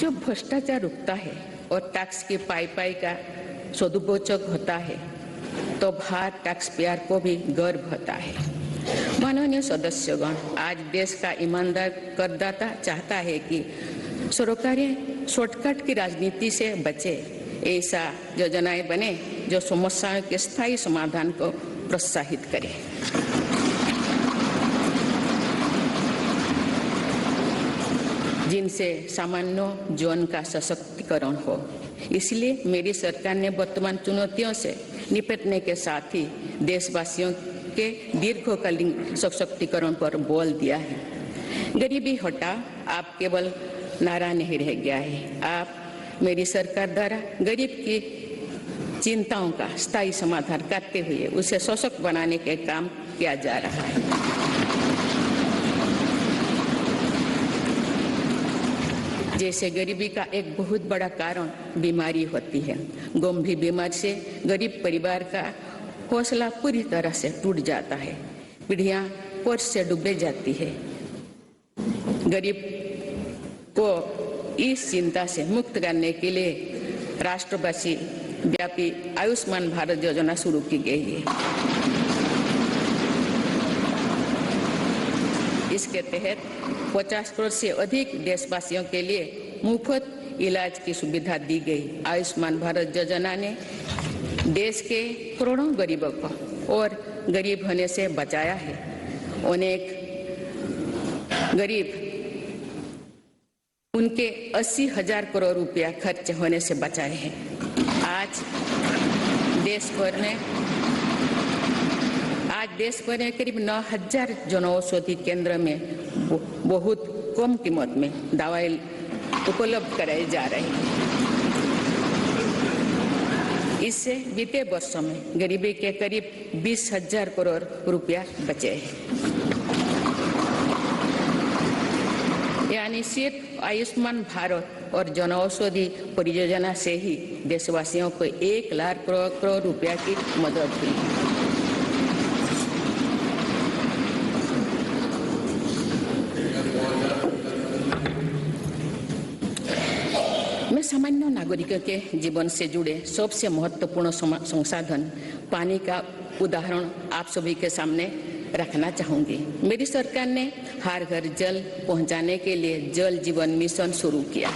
जब भ्रष्टाचार रुकता है और टैक्स की पाई का सदुपयोग होता है तो भारत टैक्स पेयर को भी गर्व होता है। माननीय सदस्यगण, आज देश का ईमानदार करदाता चाहता है कि सरकारें शॉर्टकट की राजनीति से बचे, ऐसा योजनाएं बने जो समस्याओं के स्थायी समाधान को प्रोत्साहित करे। जिनसे सामान्य जीवन का सशक्तिकरण हो। इसलिए मेरी सरकार ने वर्तमान चुनौतियों से निपटने के साथ ही देशवासियों के दीर्घकालीन सशक्तिकरण पर बल दिया है। गरीबी हटाओ आप केवल नारा नहीं रह गया है, आप मेरी सरकार द्वारा गरीब की चिंताओं का स्थायी समाधान करते हुए उसे सशक्त बनाने के काम किया जा रहा है। जैसे गरीबी का एक बहुत बड़ा कारण बीमारी होती है। गंभीर बीमारी से गरीब परिवार का हौसला पूरी तरह से टूट जाता है, पीढ़ियां कर्ज से डूबे जाती है। गरीब को इस चिंता से मुक्त करने के लिए राष्ट्रव्यापी व्यापी आयुष्मान भारत योजना शुरू की गई है। इसके तहत 50 करोड़ से अधिक देशवासियों के लिए मुफ्त इलाज की सुविधा दी गई। आयुष्मान भारत योजना ने देश के करोड़ों गरीबों को और गरीब होने से बचाया है। अनेक गरीब उनके 80,000 करोड़ रुपया खर्च होने से बचाए हैं। आज देश भर में करीब 9,000 जनऔषधि केंद्र में बहुत कम कीमत में दवाई उपलब्ध कराई जा रही है। इससे बीते वर्षों में गरीबी के करीब 20,000 करोड़ रुपया बचे हैं। यानी सिर्फ आयुष्मान भारत और जनऔषधि परियोजना से ही देशवासियों को 1 लाख करोड़ रुपया की मदद हुई। मैं सामान्य नागरिकों के जीवन से जुड़े सबसे महत्वपूर्ण संसाधन पानी का उदाहरण आप सभी के सामने रखना चाहूंगी। मेरी सरकार ने हर घर जल पहुंचाने के लिए जल जीवन मिशन शुरू किया।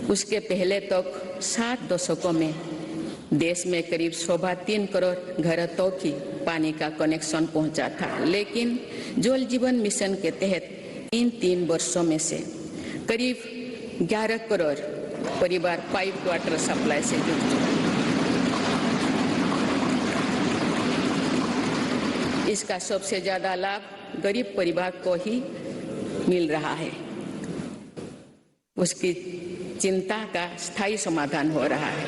उसके पहले तक 7 दशकों में देश में करीब 3.25 करोड़ घरों तक ही पानी का कनेक्शन पहुंचा था, लेकिन जल जीवन मिशन के तहत इन 3 वर्षों में से करीब 11 करोड़ परिवार पाइप वाटर सप्लाई से जुड़ चुके हैं। इसका सबसे ज्यादा लाभ गरीब परिवार को ही मिल रहा है। उसकी चिंता का स्थायी समाधान हो रहा है।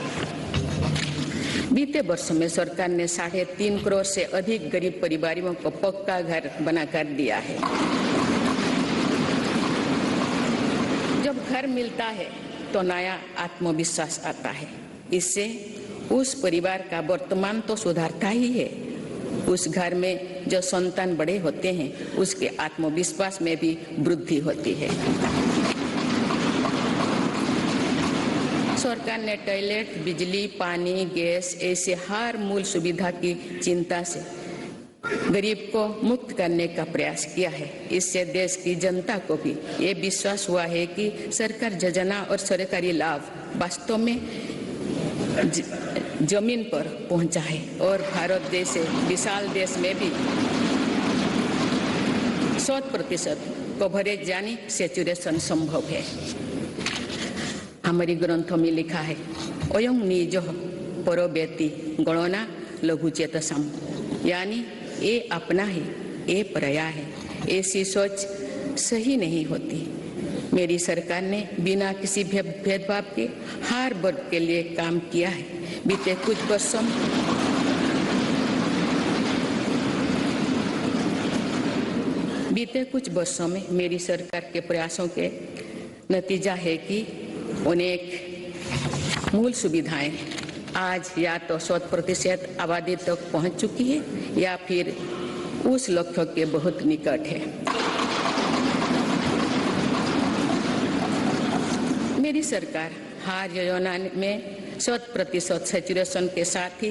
बीते वर्षों में सरकार ने 3.5 करोड़ से अधिक गरीब परिवारों को पक्का घर बनाकर दिया है। जब घर मिलता है तो नया आत्मविश्वास आता है। इससे उस परिवार का वर्तमान तो सुधरता ही है, उस घर में जो संतान बड़े होते हैं उसके आत्मविश्वास में भी वृद्धि होती है। सरकार ने टॉयलेट, बिजली, पानी, गैस ऐसे हर मूल सुविधा की चिंता से गरीब को मुक्त करने का प्रयास किया है। इससे देश की जनता को भी ये विश्वास हुआ है कि सरकार योजना और सरकारी लाभ वास्तव में जमीन पर पहुंचा है और भारत जैसे विशाल देश में भी 100% कवरेज यानी सैचुरेशन संभव है। हमारी ग्रंथों में लिखा है, अयं निज परोवेति गणना लघुचेतसम, यानी ये अपना है, ये पराया है। ऐसी सोच सही नहीं होती। मेरी सरकार ने बिना किसी भेदभाव के हर वर्ग के लिए काम किया है। बीते कुछ वर्षों में मेरी सरकार के प्रयासों के नतीजा है कि अनेक मूल सुविधाएं आज या तो 100% आबादी तक पहुंच चुकी है या फिर उस लक्ष्य के बहुत निकट है। मेरी सरकार हर योजना में 100% सैचुरेशन के साथ ही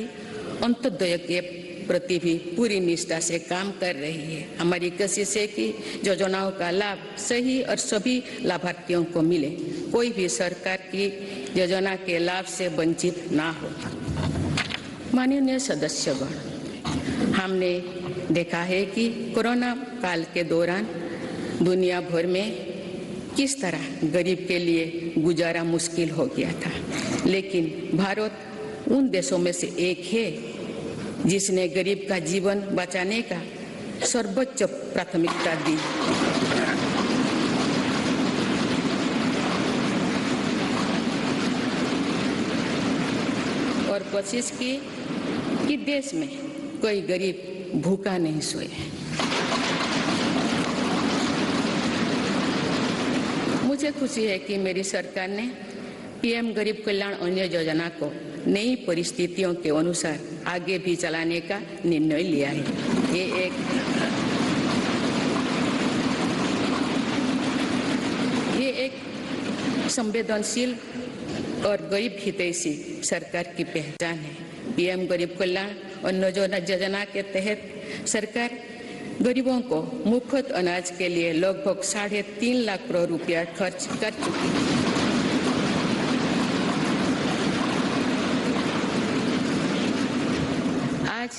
अंत्योदय के प्रति भी पूरी निष्ठा से काम कर रही है। हमारी कोशिश है कि योजनाओं का लाभ सही और सभी लाभार्थियों को मिले, कोई भी सरकार की योजना के लाभ से वंचित ना हो। माननीय सदस्यगण, हमने देखा है कि कोरोना काल के दौरान दुनिया भर में किस तरह गरीब के लिए गुजारा मुश्किल हो गया था, लेकिन भारत उन देशों में से एक है जिसने गरीब का जीवन बचाने का सर्वोच्च प्राथमिकता दी। और कोशिश की कि देश में कोई गरीब भूखा नहीं सोए। मुझे खुशी है कि मेरी सरकार ने पीएम गरीब कल्याण अन्न योजना को नई परिस्थितियों के अनुसार आगे भी चलाने का निर्णय लिया है। ये एक संवेदनशील और गरीब हितैषी सरकार की पहचान है। पीएम गरीब कल्याण अन्न योजना के तहत सरकार गरीबों को मुफ्त अनाज के लिए लगभग 3.5 लाख करोड़ रुपया खर्च कर चुकी है। आज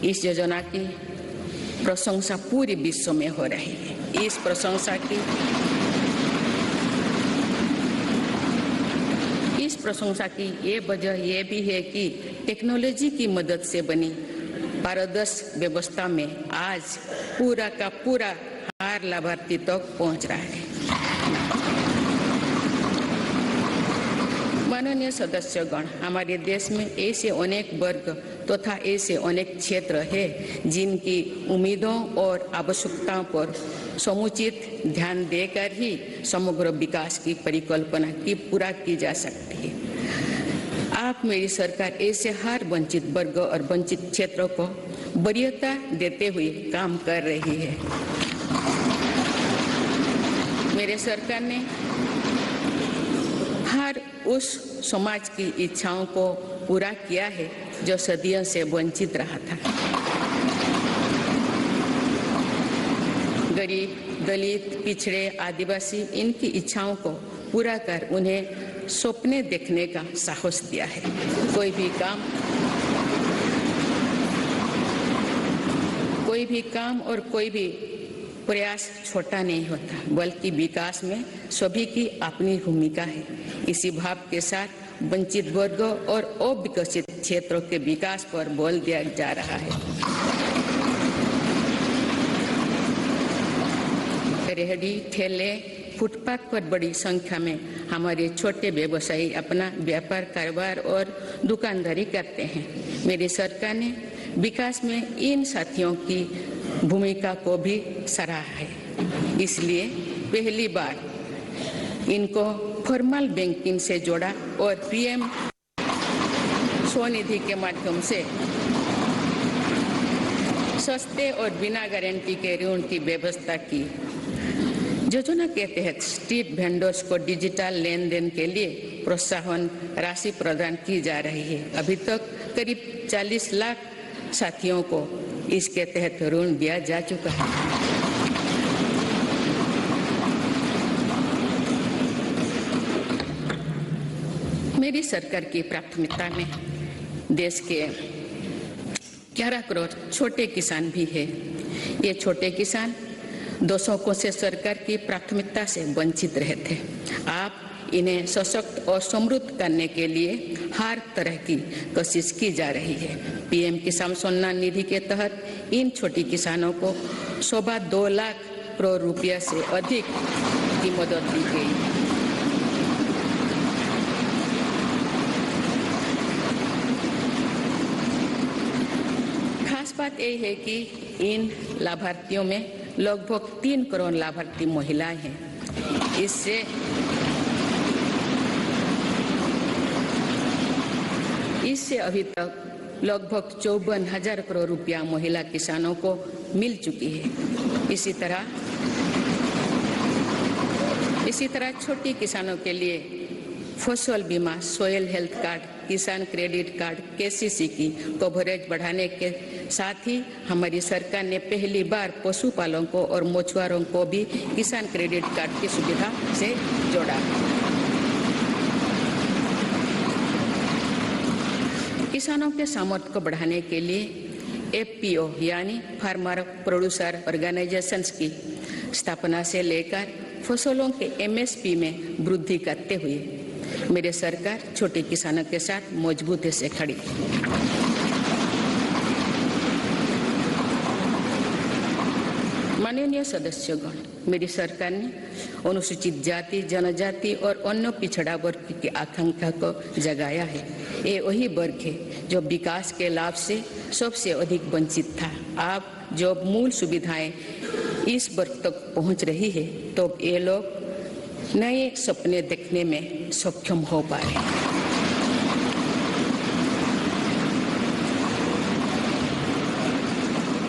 इस योजना की प्रशंसा पूरे विश्व में हो रही है। इस प्रशंसा की ये वजह ये भी है कि टेक्नोलॉजी की मदद से बनी पारदर्शी व्यवस्था में आज पूरा का पूरा हर लाभार्थी तक पहुंच रहा है। माननीय सदस्यगण, हमारे देश में ऐसे अनेक वर्ग तथा ऐसे अनेक क्षेत्र हैं जिनकी उम्मीदों और आवश्यकताओं पर समुचित ध्यान देकर ही समग्र विकास की परिकल्पना की पूरा की जा सकती है। आप मेरी सरकार ऐसे हर वंचित वर्ग और वंचित क्षेत्रों को वरीयता देते हुए काम कर रही है। मेरे सरकार ने हर उस समाज की इच्छाओं को पूरा किया है जो सदियों से वंचित रहा था। गरीब, दलित, पिछड़े, आदिवासी इनकी इच्छाओं को पूरा कर उन्हें सपने देखने का साहस दिया है। कोई भी काम और कोई भी प्रयास छोटा नहीं होता, बल्कि विकास में सभी की अपनी भूमिका है। इसी भाव के साथ वंचित वर्गों और अविकसित क्षेत्रों के विकास पर बल दिया जा रहा है। रेहड़ी, ठेले, फुटपाथ पर बड़ी संख्या में हमारे छोटे व्यवसायी अपना व्यापार, कारोबार और दुकानदारी करते हैं। मेरी सरकार ने विकास में इन साथियों की भूमिका को भी सराहा है। इसलिए पहली बार इनको फॉर्मल बैंकिंग से जोड़ा और पीएम स्वनिधि के माध्यम से सस्ते और बिना गारंटी के ऋण की व्यवस्था की। योजना के तहत स्ट्रीट वेंडर्स को डिजिटल लेन देन के लिए प्रोत्साहन राशि प्रदान की जा रही है। अभी तक करीब 40 लाख साथियों को इसके तहत ऋण दिया जा चुका है। मेरी सरकार की प्राथमिकता में देश के 11 करोड़ छोटे किसान भी है। ये छोटे किसान दशकों से सरकार की प्राथमिकता से वंचित रहे थे। आप इन्हें सशक्त और समृद्ध करने के लिए हर तरह की कोशिश की जा रही है। पीएम किसान सम्मान निधि के तहत इन छोटे किसानों को 2.25 लाख करोड़ रुपया से अधिक की मदद दी गई। खास बात यह है कि इन लाभार्थियों में लगभग 3 करोड़ लाभार्थी महिलाएं हैं। इससे अभी तक लगभग 54,000 करोड़ रुपया महिला किसानों को मिल चुकी है। इसी तरह छोटी किसानों के लिए फसल बीमा, सोयल हेल्थ कार्ड, किसान क्रेडिट कार्ड, केसीसी की कवरेज बढ़ाने के साथ ही हमारी सरकार ने पहली बार पशुपालकों और मछुआरों को भी किसान क्रेडिट कार्ड की सुविधा से जोड़ा। किसानों के सामर्थ्य को बढ़ाने के लिए एफपीओ यानी फार्मर प्रोड्यूसर ऑर्गेनाइजेशंस की स्थापना से लेकर फसलों के एमएसपी में वृद्धि करते हुए मेरी सरकार छोटे किसानों के साथ मजबूती से खड़ी। माननीय सदस्यगण, मेरी सरकार ने अनुसूचित जाति, जनजाति और अन्य पिछड़ा वर्ग की आकांक्षा को जगाया है। ये वही वर्ग है जो विकास के लाभ से सबसे अधिक वंचित था। अब जो मूल सुविधाएं इस वर्ग तक पहुंच रही है, तो ये लोग नए सपने देखने में सक्षम हो पा रहे हैं।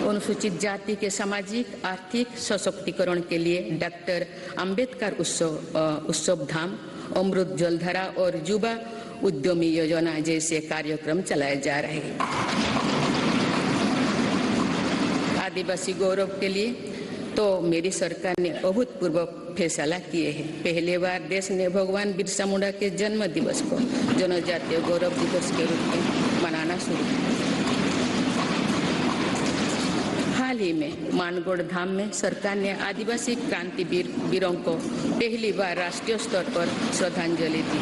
अनुसूचित जाति के सामाजिक आर्थिक सशक्तिकरण के लिए डॉक्टर अंबेडकर उत्सव धाम, अमृत जलधारा और युवा उद्यमी योजना जैसे कार्यक्रम चलाए जा रहे हैं। आदिवासी गौरव के लिए तो मेरी सरकार ने अभूतपूर्व फैसला किए हैं। पहली बार देश ने भगवान बिरसा मुंडा के जन्म दिवस को जनजातीय गौरव दिवस के रूप में मनाना शुरू किया। हाल ही में मानगढ़ धाम में सरकार ने आदिवासी क्रांतिवीर वीरों को पहली बार राष्ट्रीय स्तर पर श्रद्धांजलि दी।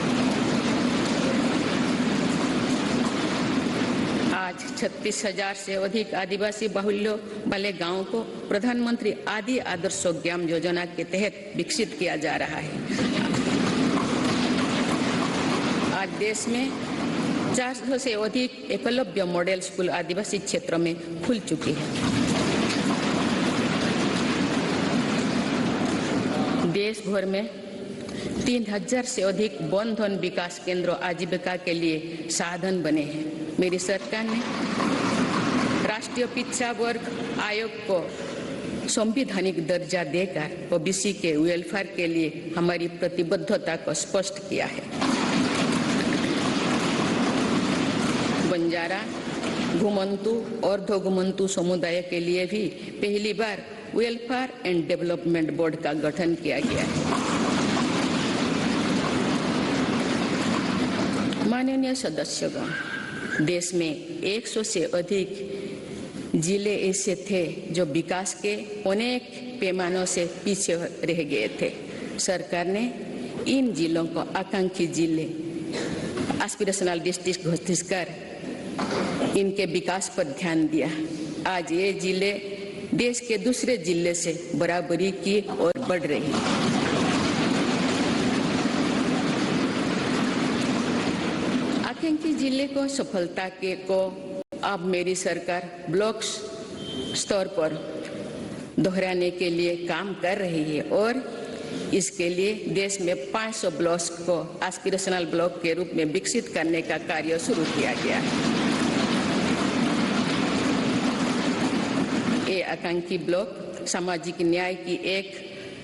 आज 36,000 से अधिक आदिवासी बाहुल्य वाले गांवों को प्रधानमंत्री आदि आदर्श ग्राम योजना के तहत विकसित किया जा रहा है। आज देश में 400 से अधिक एकलव्य मॉडल स्कूल आदिवासी क्षेत्रों में खुल चुकी है। देश भर में 3,000 से अधिक वन धन विकास केंद्र आजीविका के लिए साधन बने हैं। मेरी सरकार ने राष्ट्रीय पिछड़ा वर्ग आयोग को संवैधानिक दर्जा देकर ओबीसी के वेलफेयर के लिए हमारी प्रतिबद्धता को स्पष्ट किया है। बंजारा, घुमंतु और अर्धघुमंतु समुदाय के लिए भी पहली बार वेलफेयर एंड डेवलपमेंट बोर्ड का गठन किया गया है। माननीय सदस्यगण, देश में 100 से अधिक जिले ऐसे थे जो विकास के अनेक पैमानों से पीछे रह गए थे। सरकार ने इन जिलों को आकांक्षी जिले, एस्पिरेशनल डिस्ट्रिक्ट घोषित कर इनके विकास पर ध्यान दिया। आज ये जिले देश के दूसरे जिले से बराबरी की ओर बढ़ रही है। आकांक्षी जिले को सफलता के को अब मेरी सरकार ब्लॉक स्तर पर दोहराने के लिए काम कर रही है और इसके लिए देश में 500 ब्लॉक को एस्पिरेशनल ब्लॉक के रूप में विकसित करने का कार्य शुरू किया गया है। ये आकांक्षी ब्लॉक सामाजिक न्याय की एक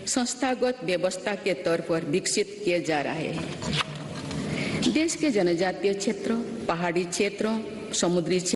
संस्थागत व्यवस्था के तौर पर विकसित किए जा रहे हैं। देश के जनजातीय क्षेत्रों, पहाड़ी क्षेत्रों, समुद्री